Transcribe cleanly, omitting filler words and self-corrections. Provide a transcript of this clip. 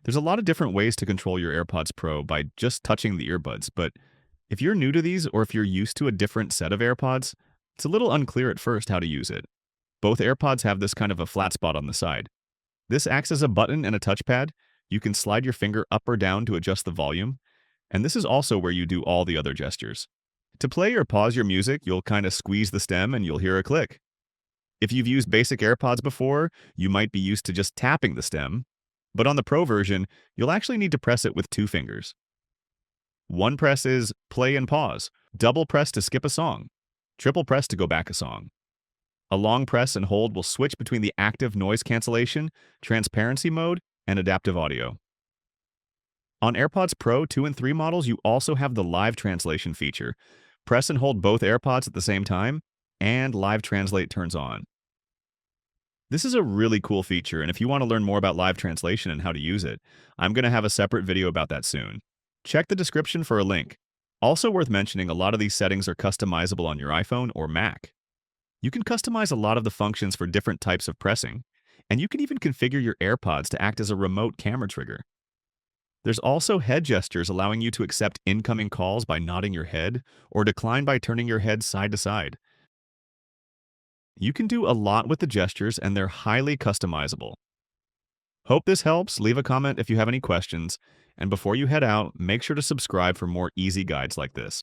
There's a lot of different ways to control your AirPods Pro by just touching the earbuds, but if you're new to these or if you're used to a different set of AirPods, it's a little unclear at first how to use it. Both AirPods have this kind of a flat spot on the side. This acts as a button and a touchpad. You can slide your finger up or down to adjust the volume, and this is also where you do all the other gestures. To play or pause your music, you'll kind of squeeze the stem and you'll hear a click. If you've used basic AirPods before, you might be used to just tapping the stem, but on the Pro version, you'll actually need to press it with two fingers. One press is play and pause, double press to skip a song, triple press to go back a song. A long press and hold will switch between the active noise cancellation, transparency mode, and adaptive audio. On AirPods Pro 2 and 3 models, you also have the live translation feature. Press and hold both AirPods at the same time, and Live Translate turns on. This is a really cool feature, and if you want to learn more about live translation and how to use it, I'm going to have a separate video about that soon. Check the description for a link. Also worth mentioning, a lot of these settings are customizable on your iPhone or Mac. You can customize a lot of the functions for different types of pressing, and you can even configure your AirPods to act as a remote camera trigger. There's also head gestures allowing you to accept incoming calls by nodding your head or decline by turning your head side to side. You can do a lot with the gestures, and they're highly customizable. Hope this helps. Leave a comment if you have any questions, and before you head out, make sure to subscribe for more easy guides like this.